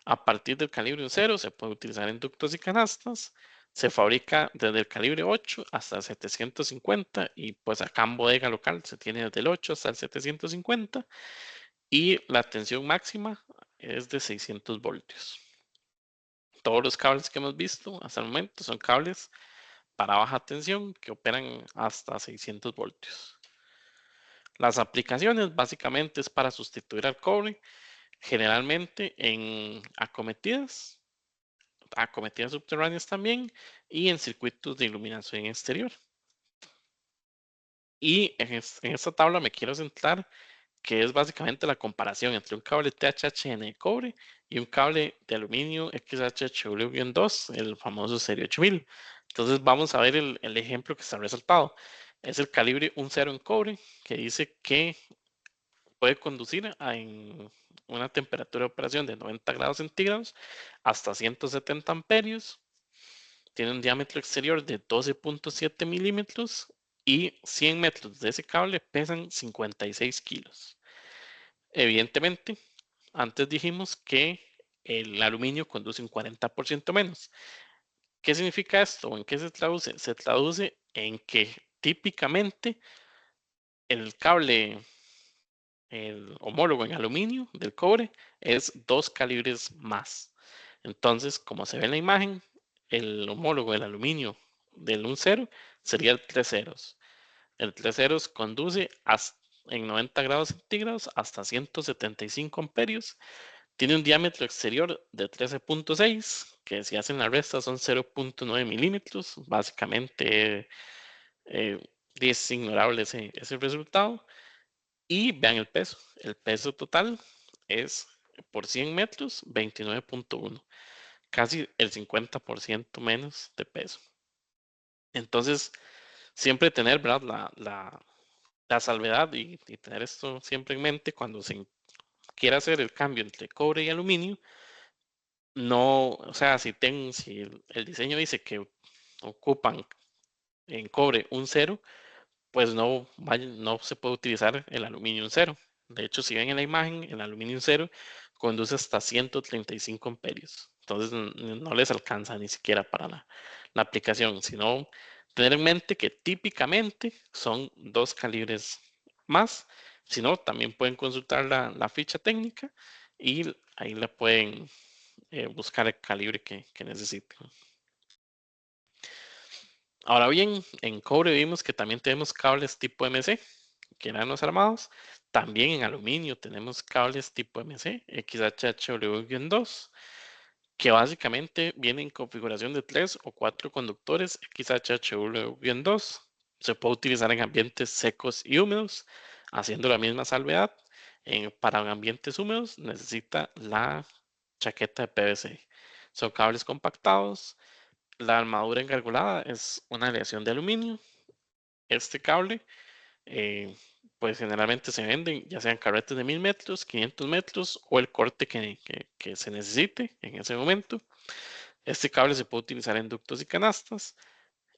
A partir del calibre 0 se puede utilizar en ductos y canastas. Se fabrica desde el calibre 8 hasta 750 y pues acá en bodega local se tiene desde el 8 hasta el 750 y la tensión máxima es de 600 voltios. Todos los cables que hemos visto hasta el momento son cables para baja tensión que operan hasta 600 voltios. Las aplicaciones básicamente es para sustituir al cobre, generalmente en acometidas subterráneas también y en circuitos de iluminación exterior. Y en esta tabla me quiero centrar que es básicamente la comparación entre un cable THHN de cobre y un cable de aluminio XHHW-2, el famoso Serie 8000. Entonces vamos a ver el ejemplo que está resaltado. Es el calibre 1.0 en cobre que dice que puede conducir en una temperatura de operación de 90 grados centígrados hasta 170 amperios. Tiene un diámetro exterior de 12.7 milímetros y 100 metros de ese cable pesan 56 kilos. Evidentemente, antes dijimos que el aluminio conduce un 40% menos. ¿Qué significa esto? ¿En qué se traduce? Se traduce en que típicamente el cable, el homólogo en aluminio del cobre, es 2 calibres más. Entonces, como se ve en la imagen, el homólogo del aluminio del 1.0 sería el 3 ceros. El 3 ceros conduce en 90 grados centígrados hasta 175 amperios. Tiene un diámetro exterior de 13.6, que si hacen la resta son 0.9 milímetros. Básicamente es ignorable ese resultado. Y vean el peso. El peso total es por 100 metros 29.1, casi el 50% menos de peso. Entonces, siempre tener, ¿verdad? La salvedad y tener esto siempre en mente cuando se quiera hacer el cambio entre cobre y aluminio. No, o sea, si el diseño dice que ocupan en cobre un cero, pues no se puede utilizar el aluminio un cero. De hecho, si ven en la imagen, el aluminio un cero conduce hasta 135 amperios. Entonces no les alcanza ni siquiera para la aplicación, sino tener en mente que típicamente son 2 calibres más. Si no, también pueden consultar la ficha técnica y ahí la pueden buscar el calibre que necesiten. Ahora bien, en cobre vimos que también tenemos cables tipo MC, que eran los armados. También en aluminio tenemos cables tipo MC, XHHW-2, que básicamente vienen en configuración de 3 o 4 conductores XHHW-2. Se puede utilizar en ambientes secos y húmedos, haciendo la misma salvedad. Para ambientes húmedos necesita la chaqueta de PVC. Son cables compactados. La armadura engargolada es una aleación de aluminio. Este cable, eh, pues generalmente se venden ya sean carretes de 1000 metros, 500 metros o el corte que se necesite en ese momento. Este cable se puede utilizar en ductos y canastas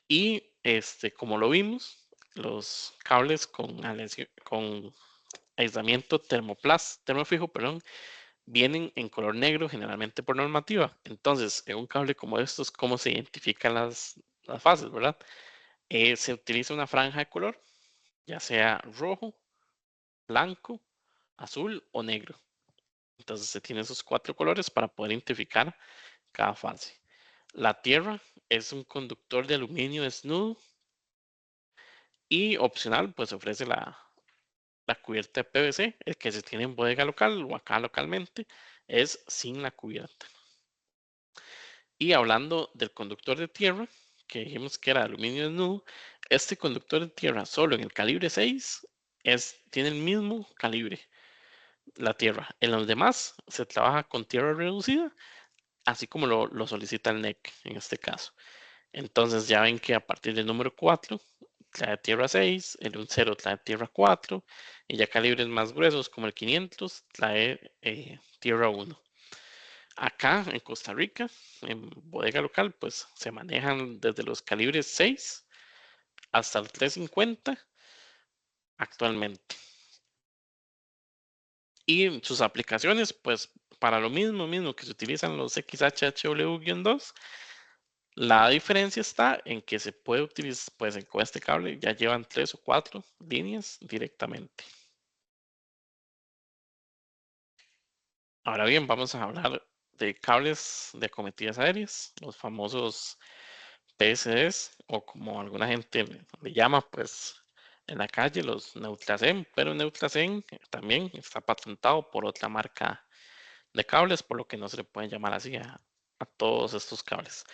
y como lo vimos, los cables con aislamiento termofijo, perdón, vienen en color negro generalmente por normativa. Entonces, en un cable como estos, ¿cómo se identifican las fases, verdad? Se utiliza una franja de color, ya sea rojo, blanco, azul o negro. Entonces se tienen esos 4 colores para poder identificar cada fase. La tierra es un conductor de aluminio desnudo y opcional, pues ofrece la cubierta de PVC, el que se tiene en bodega local o acá localmente es sin la cubierta. Y hablando del conductor de tierra, que dijimos que era aluminio desnudo, este conductor de tierra solo en el calibre 6 tiene el mismo calibre, la tierra. En los demás se trabaja con tierra reducida, así como lo solicita el NEC en este caso. Entonces ya ven que a partir del número 4 trae tierra 6, el 1.0 trae tierra 4 y ya calibres más gruesos como el 500 trae tierra 1. Acá en Costa Rica, en bodega local, pues se manejan desde los calibres 6 hasta el 350 actualmente. Y en sus aplicaciones, pues para lo mismo que se utilizan los XHHW-2, la diferencia está en que se puede utilizar, pues con este cable ya llevan 3 o 4 líneas directamente. Ahora bien, vamos a hablar de cables de acometidas aéreas, los famosos PSDs, o como alguna gente le llama, pues en la calle, los Neutrasen, pero Neutrasen también está patentado por otra marca de cables, por lo que no se le puede llamar así a todos estos cables.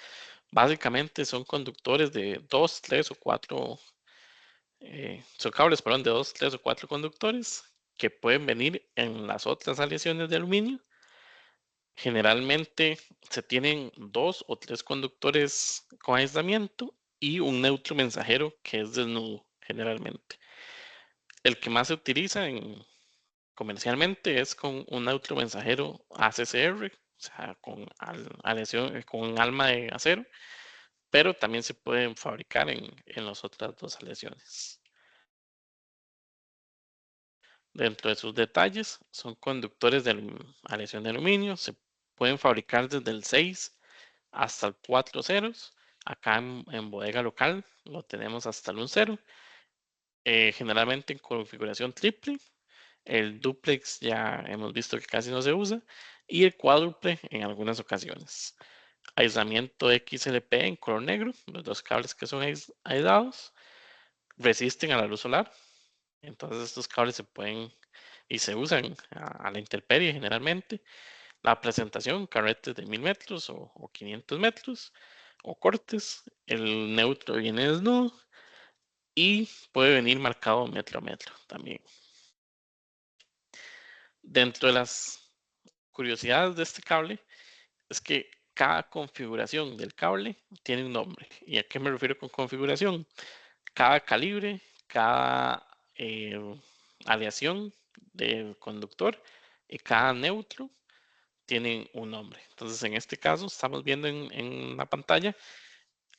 Básicamente son conductores de 2, 3 o 4, son cables, perdón, de 2, 3 o 4 conductores que pueden venir en las otras aleaciones de aluminio. Generalmente se tienen 2 o 3 conductores con aislamiento y un neutro mensajero que es desnudo, generalmente. El que más se utiliza comercialmente es con un neutro mensajero ACCR, o sea, con un alma de acero, pero también se pueden fabricar en las otras dos aleaciones. Dentro de sus detalles, son conductores de aleación de aluminio, se pueden fabricar desde el 6 hasta el 4 ceros. Acá en bodega local lo tenemos hasta el 1 cero. Generalmente en configuración triple. El duplex ya hemos visto que casi no se usa. Y el cuádruple en algunas ocasiones. Aislamiento XLP en color negro. Los dos cables que son aislados resisten a la luz solar. Entonces estos cables se pueden y se usan a la intemperie generalmente. La presentación, carretes de 1000 metros o 500 metros o cortes. El neutro viene desnudo y puede venir marcado metro a metro también. Dentro de las curiosidades de este cable es que cada configuración del cable tiene un nombre. ¿Y a qué me refiero con configuración? Cada calibre, cada eh, aleación del conductor y cada neutro tienen un nombre. Entonces, en este caso, estamos viendo en la pantalla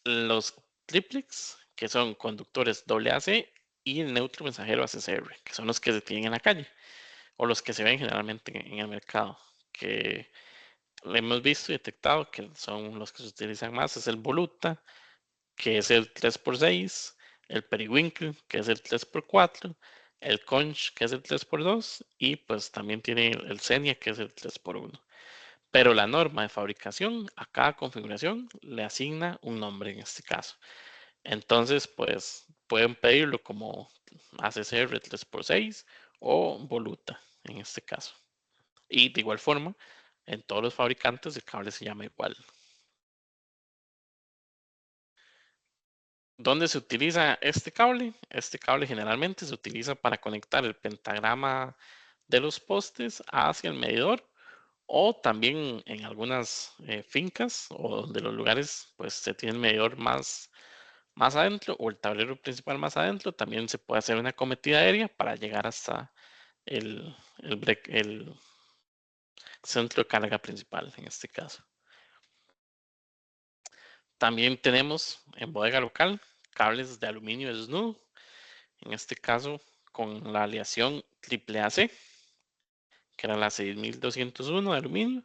los triplex, que son conductores AC y el neutro mensajero ACCR, que son los que se tienen en la calle o los que se ven generalmente en el mercado, que hemos visto y detectado que son los que se utilizan más, es el Voluta, que es el 3x6, el Periwinkle, que es el 3x4, el Conch, que es el 3x2, y pues también tiene el Xenia, que es el 3x1. Pero la norma de fabricación a cada configuración le asigna un nombre en este caso. Entonces, pues pueden pedirlo como ACCR 3x6 o Voluta en este caso. Y de igual forma, en todos los fabricantes el cable se llama igual. ¿Dónde se utiliza este cable? Este cable generalmente se utiliza para conectar el pentagrama de los postes hacia el medidor o también en algunas fincas o donde los lugares pues se tiene el medidor más adentro o el tablero principal más adentro, también se puede hacer una cometida aérea para llegar hasta el centro de carga principal en este caso. También tenemos en bodega local cables de aluminio desnudo, en este caso con la aleación AAAC, que era la 6201 de aluminio.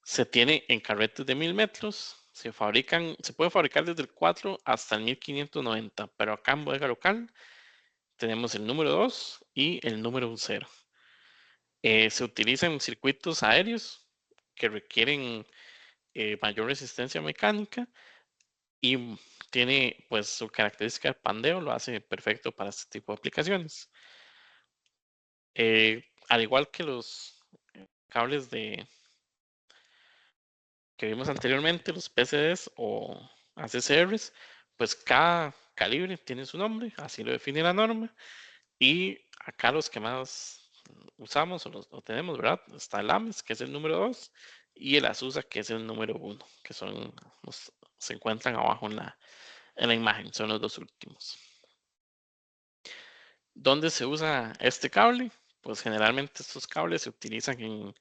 Se tiene en carretes de 1000 metros. Se puede fabricar desde el 4 hasta el 1590, pero acá en bodega local tenemos el número 2 y el número 0. Se utilizan circuitos aéreos que requieren mayor resistencia mecánica y tiene pues su característica de pandeo, lo hace perfecto para este tipo de aplicaciones. Al igual que los cables que vimos anteriormente, los PCDs o ACCRs, pues cada calibre tiene su nombre, así lo define la norma. Y acá los que más usamos o tenemos, ¿verdad? Está el AMES, que es el número 2, y el ASUSA, que es el número 1, que se encuentran abajo en la imagen, son los dos últimos. ¿Dónde se usa este cable? Pues generalmente estos cables se utilizan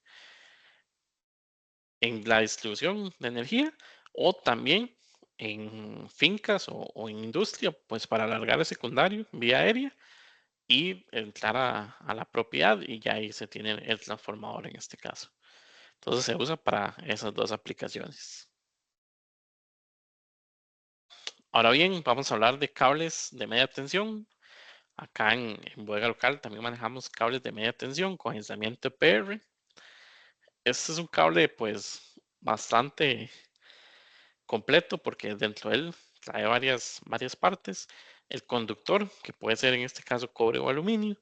en la distribución de energía o también en fincas o en industria, pues para alargar el secundario vía aérea y entrar a la propiedad y ya ahí se tiene el transformador en este caso. Entonces se usa para esas dos aplicaciones. Ahora bien, vamos a hablar de cables de media tensión. Acá en Bodega Local también manejamos cables de media tensión con aislamiento EPR. Este es un cable pues bastante completo porque dentro de él trae varias partes. El conductor, que puede ser en este caso cobre o aluminio.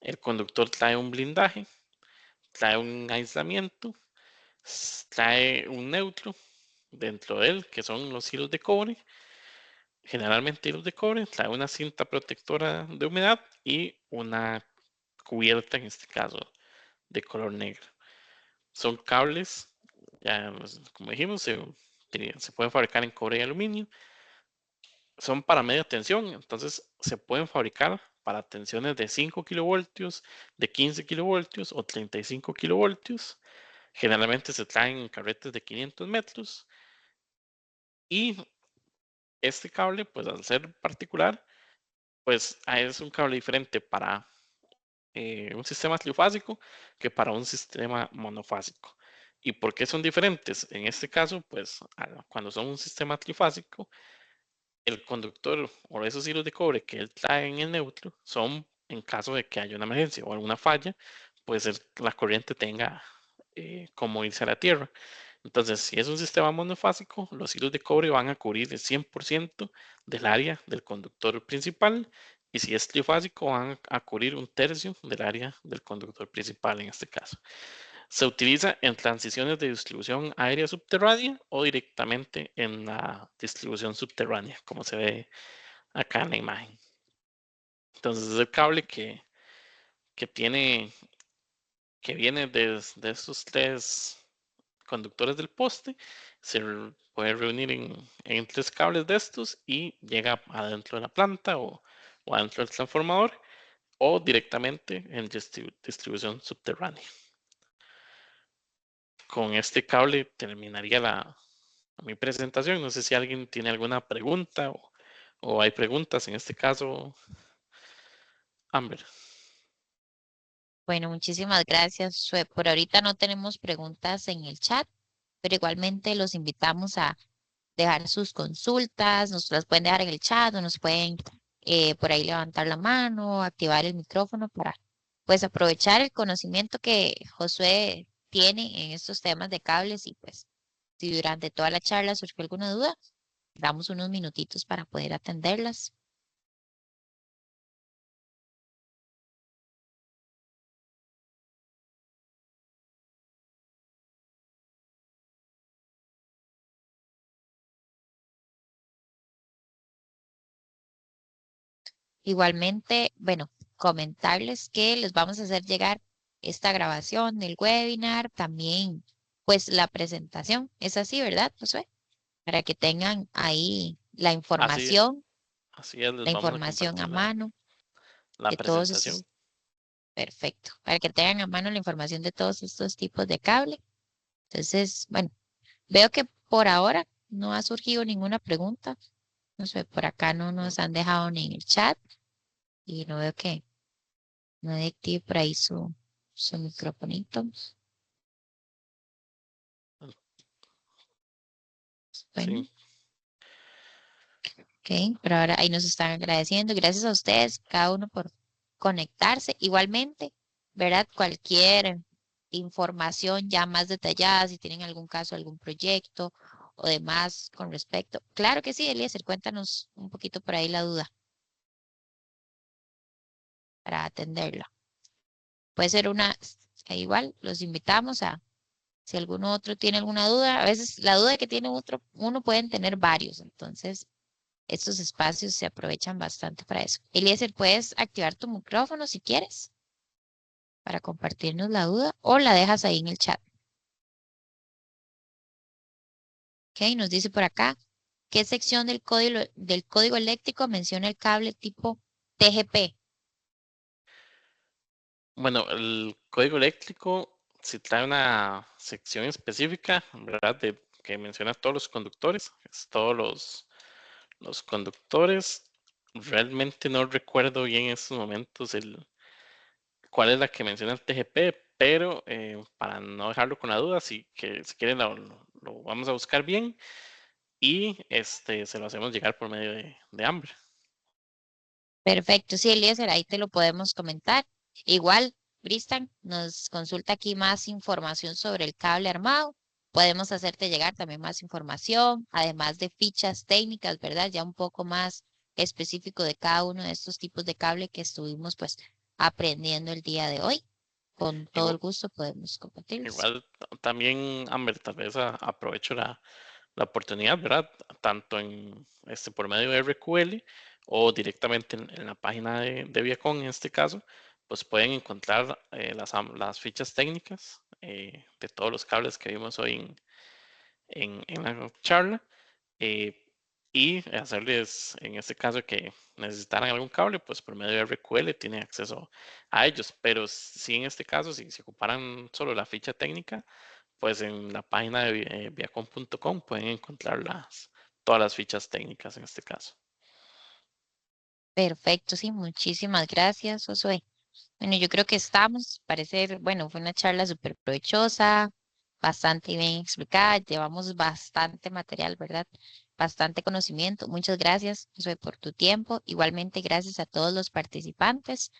El conductor trae un blindaje, trae un aislamiento, trae un neutro dentro de él, que son los hilos de cobre. Generalmente hilos de cobre, trae una cinta protectora de humedad y una cubierta, en este caso, de color negro. Son cables, ya como dijimos, se pueden fabricar en cobre y aluminio. Son para media tensión, entonces se pueden fabricar para tensiones de 5 kilovoltios, de 15 kilovoltios o 35 kilovoltios. Generalmente se traen carretes de 500 metros y este cable, pues al ser particular, pues es un cable diferente para un sistema trifásico que para un sistema monofásico. ¿Y por qué son diferentes? En este caso, pues cuando son un sistema trifásico, el conductor o esos hilos de cobre que él trae en el neutro son en caso de que haya una emergencia o alguna falla, pues la corriente tenga como irse a la tierra. Entonces, si es un sistema monofásico, los hilos de cobre van a cubrir el 100% del área del conductor principal y si es trifásico van a cubrir un tercio del área del conductor principal en este caso. Se utiliza en transiciones de distribución aérea subterránea o directamente en la distribución subterránea, como se ve acá en la imagen. Entonces es el cable que tiene, que viene de estos tres conductores del poste, se puede reunir en tres cables de estos y llega adentro de la planta o adentro del transformador o directamente en distribución subterránea. Con este cable terminaría mi presentación. No sé si alguien tiene alguna pregunta o hay preguntas en este caso, Amber. Bueno, muchísimas gracias, Sue. Por ahorita no tenemos preguntas en el chat, pero igualmente los invitamos a dejar sus consultas, nos las pueden dejar en el chat o nos pueden por ahí levantar la mano, activar el micrófono para pues aprovechar el conocimiento que Josué tiene en estos temas de cables y pues si durante toda la charla surgió alguna duda, damos unos minutitos para poder atenderlas. Igualmente, bueno, comentarles que les vamos a hacer llegar esta grabación del webinar, también pues la presentación. Es así, ¿verdad, Josué? Para que tengan ahí Así, así es, les la vamos a información a compartir mano la de todos presentación. estos, perfecto, para que tengan a mano la información de todos estos tipos de cable. Entonces, bueno, veo que por ahora no ha surgido ninguna pregunta. No sé, por acá no nos han dejado ni en el chat y no veo que nadie active por ahí su microfonito. Sí, Bueno, ok, pero ahora ahí nos están agradeciendo. Gracias a ustedes, cada uno por conectarse. Igualmente, ¿verdad? Cualquier información ya más detallada, si tienen algún caso, algún proyecto o demás con respecto. Claro que sí, Eliezer, cuéntanos un poquito por ahí la duda para atenderla. Puede ser una, igual, los invitamos a, si alguno otro tiene alguna duda, a veces la duda que tiene otro, uno pueden tener varios, entonces estos espacios se aprovechan bastante para eso. Eliezer, puedes activar tu micrófono si quieres para compartirnos la duda o la dejas ahí en el chat. Ok, nos dice por acá, ¿qué sección del código eléctrico menciona el cable tipo TGP? bueno, el código eléctrico si trae una sección específica, ¿verdad? Que menciona todos los conductores, es todos los conductores. Realmente no recuerdo bien en estos momentos cuál es la que menciona el TGP, pero para no dejarlo con la duda, si quieren lo vamos a buscar bien y se lo hacemos llegar por medio de Amber. Perfecto, sí, Eliezer, ahí te lo podemos comentar. Igual, Bristan nos consulta aquí más información sobre el cable armado. Podemos hacerte llegar también más información, además de fichas técnicas, ¿verdad? Ya un poco más específico de cada uno de estos tipos de cable que estuvimos pues aprendiendo el día de hoy. Con todo el Igual, gusto podemos compartirlos. igual también, Amber, tal vez aprovecho la oportunidad, ¿verdad? Tanto por medio de RQL o directamente en la página de Viacom, en este caso, pues pueden encontrar las fichas técnicas de todos los cables que vimos hoy en la charla. eh, y hacerles, en este caso, que necesitaran algún cable, pues por medio de RQL tienen acceso a ellos. Pero si en este caso, si ocuparan solo la ficha técnica, pues en la página de viacom.com pueden encontrar todas las fichas técnicas en este caso. Perfecto, sí, muchísimas gracias, Josué. Bueno, yo creo que estamos, parece, bueno, fue una charla súper provechosa, bastante bien explicada, llevamos bastante material, ¿verdad? Bastante conocimiento. Muchas gracias, Josué, por tu tiempo. Igualmente, gracias a todos los participantes.